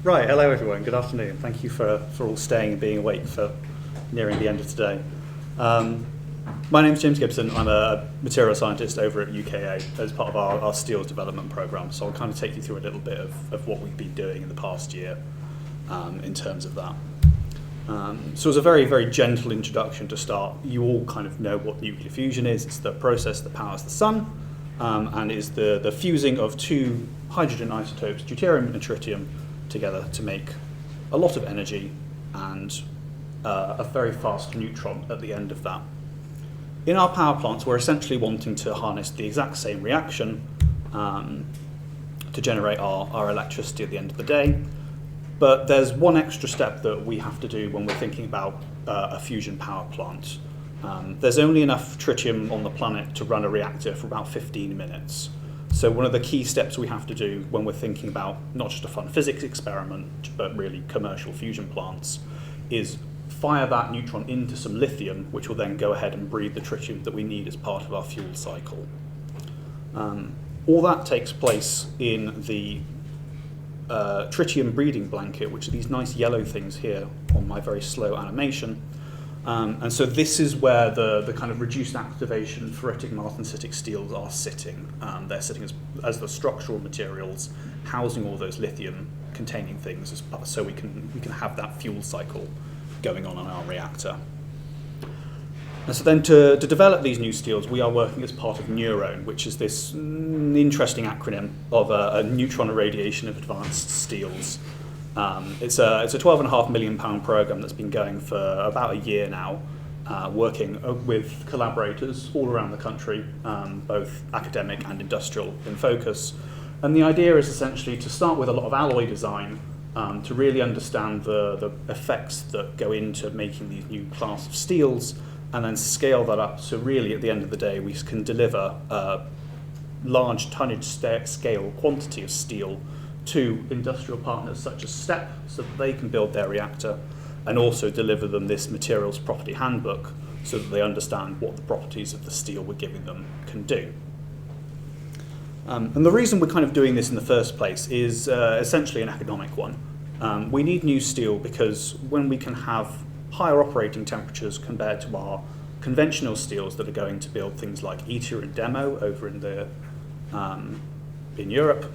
Right, hello everyone, good afternoon. Thank you for all staying and being awake for nearing the end of today. My name's James Gibson. I'm a material scientist over at UKA as part of our steels development programme. So I'll kind of take you through a little bit of what we've been doing in the past year in terms of that. So as a very, very gentle introduction to start, you all kind of know what nuclear fusion is. It's the process that powers the sun and is the fusing of two hydrogen isotopes, deuterium and tritium, together to make a lot of energy and a very fast neutron at the end of that. In our power plants, we're essentially wanting to harness the exact same reaction to generate our electricity at the end of the day. But there's one extra step that we have to do when we're thinking about a fusion power plant. There's only enough tritium on the planet to run a reactor for about 15 minutes. So one of the key steps we have to do when we're thinking about not just a fun physics experiment, but really commercial fusion plants, is fire that neutron into some lithium, which will then go ahead and breed the tritium that we need as part of our fuel cycle. All that takes place in the tritium breeding blanket, which are these nice yellow things here on my very slow animation. And so this is where the kind of reduced activation ferritic martensitic steels are sitting. They're sitting as the structural materials, housing all those lithium-containing things, so we can have that fuel cycle going on our reactor. And so then to develop these new steels, we are working as part of NEURON, which is this interesting acronym of a neutron irradiation of advanced steels. It's a £12.5 million program that's been going for about a year now, working with collaborators all around the country, both academic and industrial in focus. And the idea is essentially to start with a lot of alloy design to really understand the effects that go into making these new class of steels, and then scale that up so really at the end of the day we can deliver a large tonnage scale quantity of steel to industrial partners such as STEP so that they can build their reactor, and also deliver them this materials property handbook so that they understand what the properties of the steel we're giving them can do. And the reason we're kind of doing this in the first place is essentially an economic one. We need new steel because when we can have higher operating temperatures compared to our conventional steels that are going to build things like ITER and DEMO over in Europe,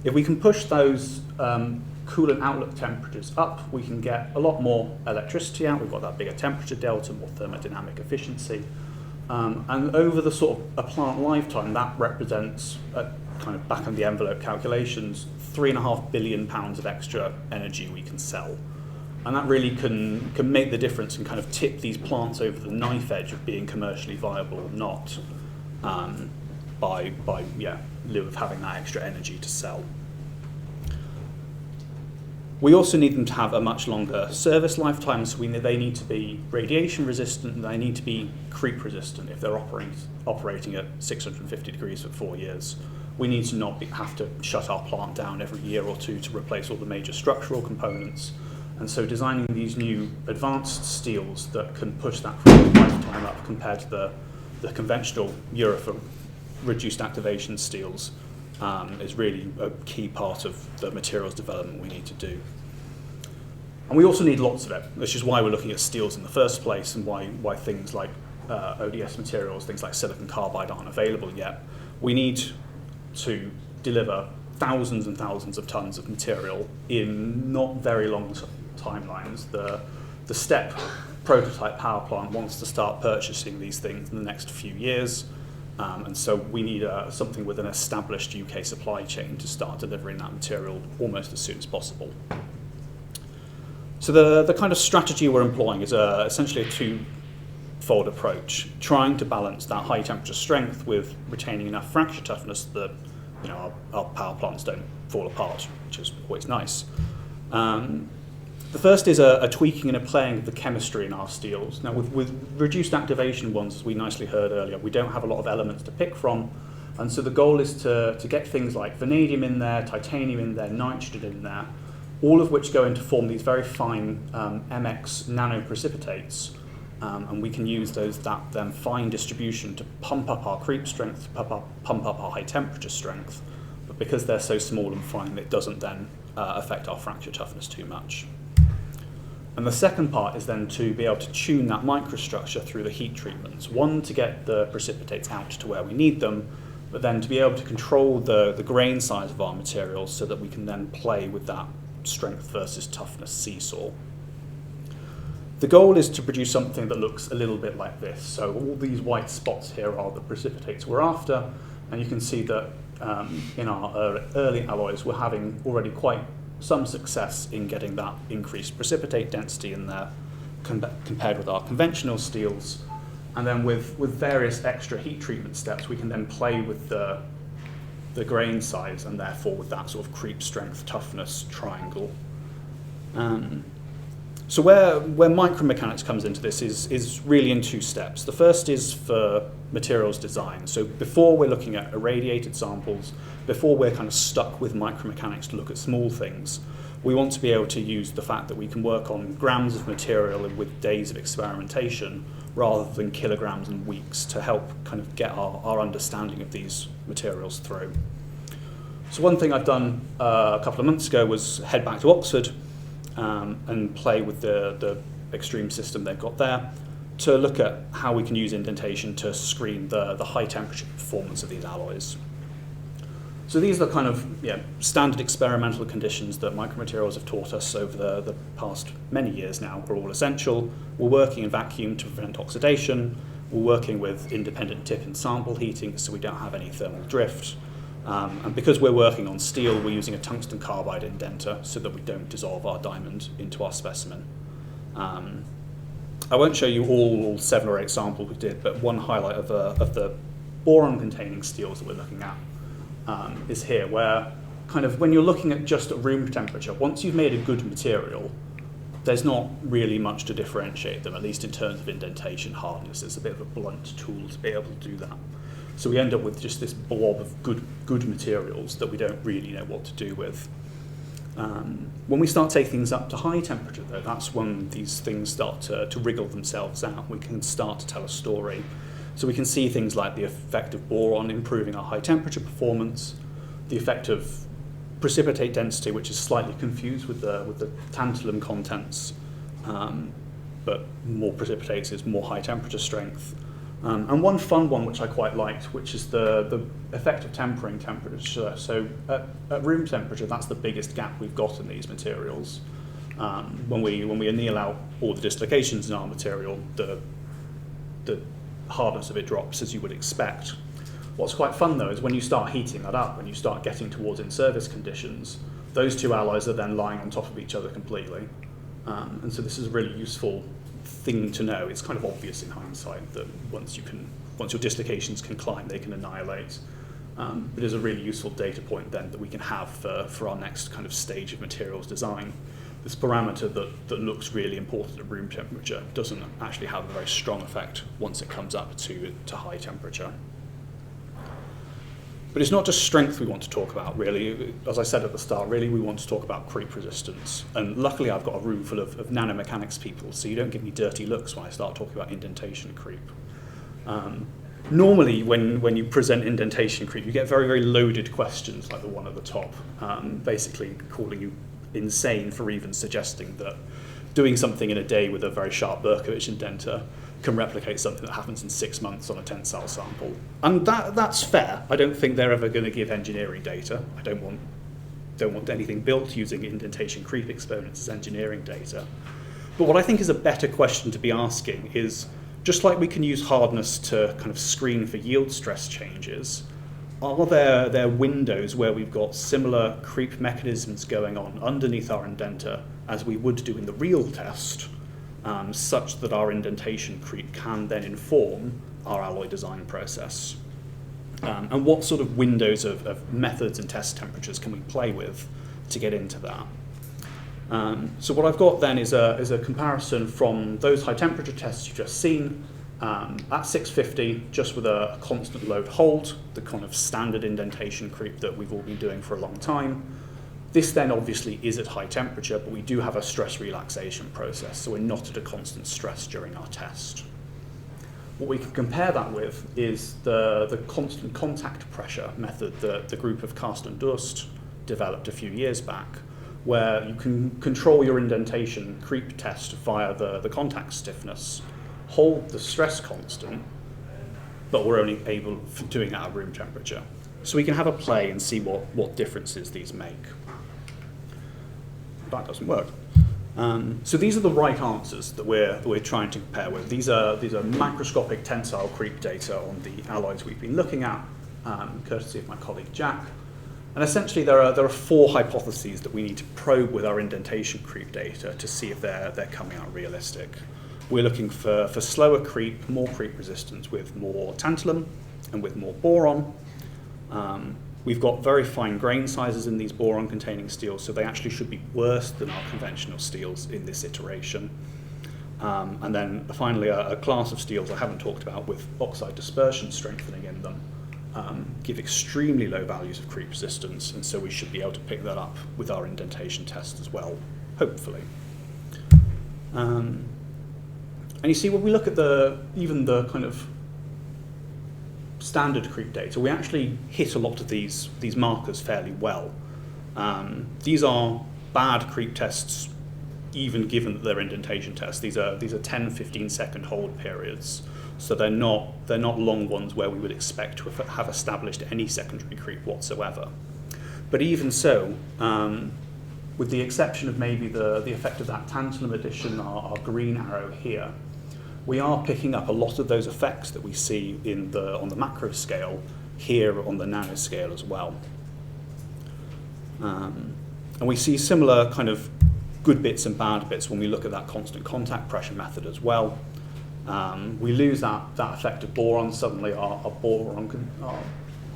if we can push those coolant outlet temperatures up, we can get a lot more electricity out. We've got that bigger temperature delta, more thermodynamic efficiency. And over the sort of a plant lifetime, that represents, kind of back on the envelope calculations, £3.5 billion of extra energy we can sell. And that really can make the difference and kind of tip these plants over the knife edge of being commercially viable or not, by lieu of having that extra energy to sell. We also need them to have a much longer service lifetime, so they need to be radiation resistant and they need to be creep resistant if they're operating at 650 degrees for 4 years. We need to not have to shut our plant down every year or two to replace all the major structural components. And so designing these new advanced steels that can push that lifetime up compared to the conventional Eurofer reduced activation steels is really a key part of the materials development we need to do. And we also need lots of it, which is why we're looking at steels in the first place and why things like ODS materials, things like silicon carbide aren't available yet. We need to deliver thousands and thousands of tons of material in not very long timelines. The STEP prototype power plant wants to start purchasing these things in the next few years. And so we need something with an established UK supply chain to start delivering that material almost as soon as possible. So the kind of strategy we're employing is essentially a two-fold approach, trying to balance that high temperature strength with retaining enough fracture toughness that our power plants don't fall apart, which is always nice. The first is a tweaking and a playing of the chemistry in our steels. Now, with reduced activation ones, as we nicely heard earlier, we don't have a lot of elements to pick from, and so the goal is to get things like vanadium in there, titanium in there, nitrogen in there, all of which go in to form these very fine MX nanoprecipitates, and we can use that fine distribution to pump up our creep strength, pump up our high temperature strength, but because they're so small and fine, it doesn't then affect our fracture toughness too much. And the second part is then to be able to tune that microstructure through the heat treatments. One, to get the precipitates out to where we need them, but then to be able to control the grain size of our materials so that we can then play with that strength versus toughness seesaw. The goal is to produce something that looks a little bit like this. So all these white spots here are the precipitates we're after, and you can see that in our early alloys we're having already quite some success in getting that increased precipitate density in there compared with our conventional steels. And then with various extra heat treatment steps, we can then play with the grain size and therefore with that sort of creep strength toughness triangle. So where micromechanics comes into this is really in two steps. The first is for materials design. So before we're looking at irradiated samples, before we're kind of stuck with micromechanics to look at small things, we want to be able to use the fact that we can work on grams of material and with days of experimentation rather than kilograms and weeks to help kind of get our understanding of these materials through. So one thing I've done a couple of months ago was head back to Oxford and play with the extreme system they've got there to look at how we can use indentation to screen the high temperature performance of these alloys. So these are kind of standard experimental conditions that micromaterials have taught us over the past many years now are all essential. We're working in vacuum to prevent oxidation. We're working with independent tip and sample heating so we don't have any thermal drift. And because we're working on steel, we're using a tungsten carbide indenter so that we don't dissolve our diamond into our specimen. I won't show you all 7 or 8 samples we did, but one highlight of the boron-containing steels that we're looking at is here, where kind of when you're looking at just at room temperature, once you've made a good material, there's not really much to differentiate them, at least in terms of indentation hardness. It's a bit of a blunt tool to be able to do that. So we end up with just this blob of good materials that we don't really know what to do with. When we start taking things up to high temperature, though, that's when these things start to wriggle themselves out. We can start to tell a story. So we can see things like the effect of boron improving our high temperature performance, the effect of precipitate density, which is slightly confused with the tantalum contents, but more precipitates is more high temperature strength. And one fun one which I quite liked, which is the effect of tempering temperature. So at room temperature, that's the biggest gap we've got in these materials. When we anneal out all the dislocations in our material, the hardness of it drops, as you would expect. What's quite fun, though, is when you start heating that up, when you start getting towards in-service conditions, those two alloys are then lying on top of each other completely. And so this is a really useful thing to know. It's kind of obvious in hindsight that once your dislocations can climb, they can annihilate. But it's a really useful data point then that we can have for our next kind of stage of materials design. This parameter that looks really important at room temperature doesn't actually have a very strong effect once it comes up to high temperature. But it's not just strength we want to talk about, really. As I said at the start, really we want to talk about creep resistance. And luckily I've got a room full of nanomechanics people, so you don't give me dirty looks when I start talking about indentation creep. Normally when you present indentation creep, you get very, very loaded questions like the one at the top, basically calling you insane for even suggesting that doing something in a day with a very sharp Berkovich indenter can replicate something that happens in 6 months on a tensile sample. And that's fair. I don't think they're ever going to give engineering data. I don't want anything built using indentation creep experiments as engineering data. But what I think is a better question to be asking is, just like we can use hardness to kind of screen for yield stress changes, are there windows where we've got similar creep mechanisms going on underneath our indenter as we would do in the real test, such that our indentation creep can then inform our alloy design process? And what sort of windows of methods and test temperatures can we play with to get into that? So what I've got then is a comparison from those high temperature tests you've just seen at 650, just with a constant load hold, the kind of standard indentation creep that we've all been doing for a long time. This then obviously is at high temperature, but we do have a stress relaxation process, so we're not at a constant stress during our test. What we can compare that with is the constant contact pressure method that the group of Karsten Durst developed a few years back, where you can control your indentation creep test via the contact stiffness, hold the stress constant, but we're only able for doing it at room temperature. So we can have a play and see what differences these make. That doesn't work. So these are the right answers that we're trying to compare with. These are macroscopic tensile creep data on the alloys we've been looking at, courtesy of my colleague Jack. And essentially there are 4 hypotheses that we need to probe with our indentation creep data to see if they're coming out realistic. We're looking for slower creep, more creep resistance with more tantalum and with more boron. We've got very fine grain sizes in these boron-containing steels, so they actually should be worse than our conventional steels in this iteration. And then finally, a class of steels I haven't talked about with oxide dispersion strengthening in them give extremely low values of creep resistance, and so we should be able to pick that up with our indentation test as well, hopefully. And you see, when we look at even the kind of standard creep data, we actually hit a lot of these markers fairly well. These are bad creep tests, even given that they're indentation tests. These are 10-15 second hold periods, so they're not long ones where we would expect to have established any secondary creep whatsoever. But even so, with the exception of maybe the effect of that tantalum addition, our green arrow here, we are picking up a lot of those effects that we see on the macro scale here on the nano scale as well. And we see similar kind of good bits and bad bits when we look at that constant contact pressure method as well. We lose that effect of boron. Suddenly our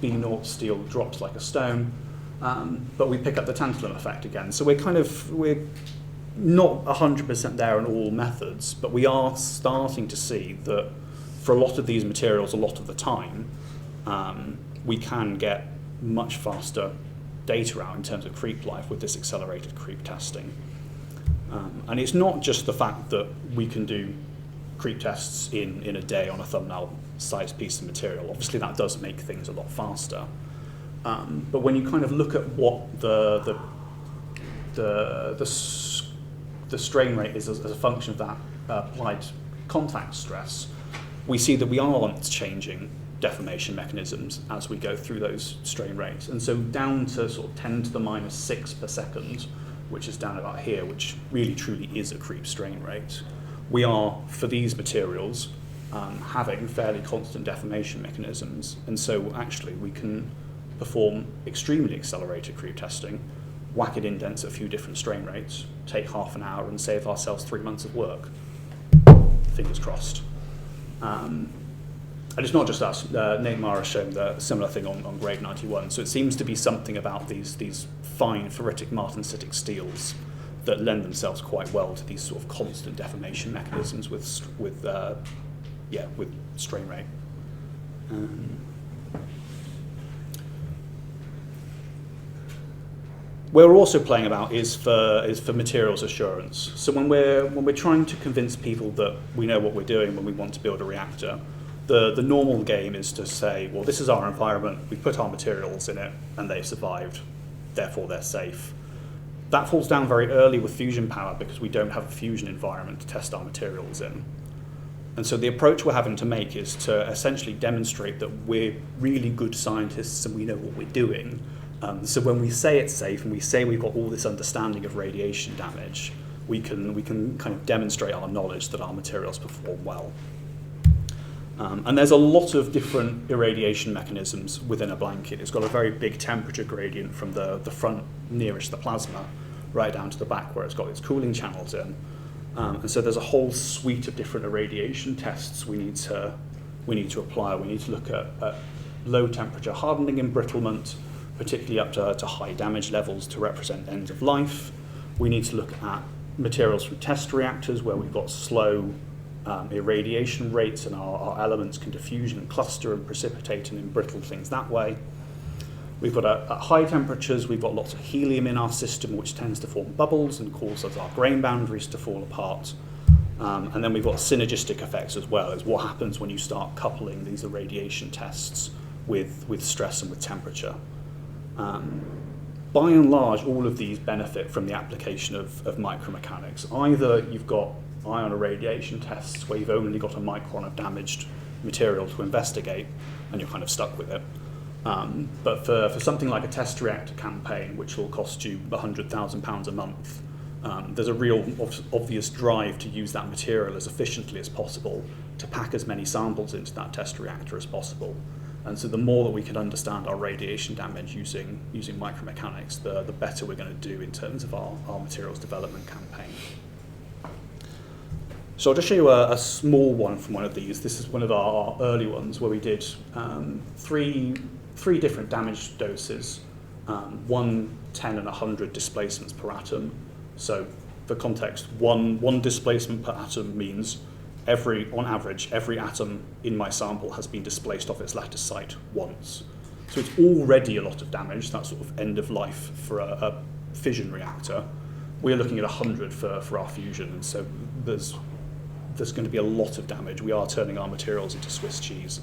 B0 steel drops like a stone, but we pick up the tantalum effect again. So we're not 100% there in all methods, but we are starting to see that for a lot of these materials, a lot of the time, we can get much faster data out in terms of creep life with this accelerated creep testing. And it's not just the fact that we can do creep tests in a day on a thumbnail-sized piece of material. Obviously, that does make things a lot faster. But when you kind of look at what the strain rate is as a function of that applied contact stress, we see that we aren't changing deformation mechanisms as we go through those strain rates. And so down to sort of 10 to the minus 6 per second, which is down about here, which really truly is a creep strain rate, we are, for these materials, having fairly constant deformation mechanisms. And so actually we can perform extremely accelerated creep testing, whack it indents at a few different strain rates, take half an hour and save ourselves 3 months of work. Fingers crossed. And it's not just us. Nate Marr has shown the similar thing on grade 91. So it seems to be something about these fine ferritic Martensitic steels that lend themselves quite well to these sort of constant deformation mechanisms with strain rate. Where we're also playing about is for materials assurance. So when we're trying to convince people that we know what we're doing when we want to build a reactor, the normal game is to say, well, this is our environment, we put our materials in it, and they've survived, therefore they're safe. That falls down very early with fusion power because we don't have a fusion environment to test our materials in. And so the approach we're having to make is to essentially demonstrate that we're really good scientists and we know what we're doing. So when we say it's safe and we say we've got all this understanding of radiation damage, we can kind of demonstrate our knowledge that our materials perform well. And there's a lot of different irradiation mechanisms within a blanket. It's got a very big temperature gradient from the front nearest the plasma right down to the back where it's got its cooling channels in. And so there's a whole suite of different irradiation tests we need to apply. We need to look at low temperature hardening embrittlement, particularly up to high damage levels to represent end of life. We need to look at materials from test reactors where we've got slow irradiation rates and our elements can diffuse and cluster and precipitate and embrittle things that way. We've got at high temperatures, we've got lots of helium in our system which tends to form bubbles and causes our grain boundaries to fall apart. And then we've got synergistic effects as well, as what happens when you start coupling these irradiation tests with stress and with temperature. by and large, all of these benefit from the application of micromechanics. Either you've got ion irradiation tests where you've only got a micron of damaged material to investigate, and you're kind of stuck with it. But for something like a test reactor campaign, which will cost you £100,000 a month, there's a real obvious drive to use that material as efficiently as possible to pack as many samples into that test reactor as possible. And so the more that we can understand our radiation damage using micromechanics, the better we're going to do in terms of our materials development campaign. So I'll just show you a small one from one of these. This is one of our early ones where we did three different damage doses, 1, 10 and 100 displacements per atom. So for context, one displacement per atom means on average, every atom in my sample has been displaced off its lattice site once. So it's already a lot of damage, that sort of end of life for a fission reactor. We're looking at 100 for our fusion, and so there's going to be a lot of damage. We are turning our materials into Swiss cheese.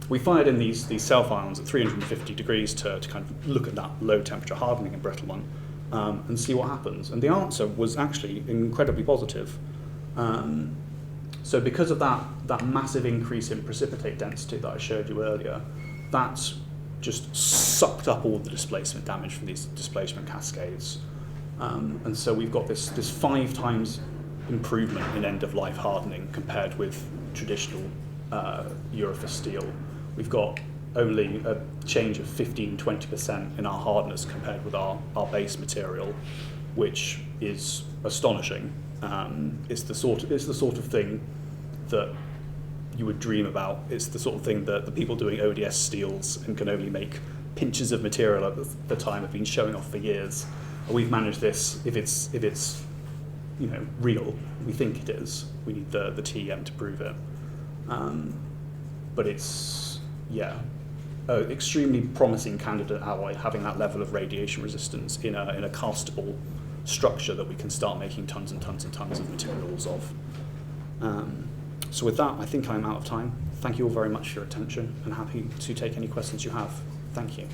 We fired in these self-ions at 350 degrees to kind of look at that low temperature hardening embrittlement and see what happens. And the answer was actually incredibly positive. So because of that massive increase in precipitate density that I showed you earlier, that's just sucked up all the displacement damage from these displacement cascades. And so we've got this 5 times improvement in end-of-life hardening compared with traditional Eurofis steel. We've got only a change of 15-20% in our hardness compared with our base material, which is astonishing. It's the sort of thing that you would dream about. It's the sort of thing that the people doing ODS steels and can only make pinches of material at the time have been showing off for years. And we've managed this. If it's real, we think it is. We need the TEM to prove it. But it's an extremely promising candidate alloy, having that level of radiation resistance in a castable structure that we can start making tons and tons and tons of materials of. So with that, I think I'm out of time. Thank you all very much for your attention, and happy to take any questions you have. Thank you.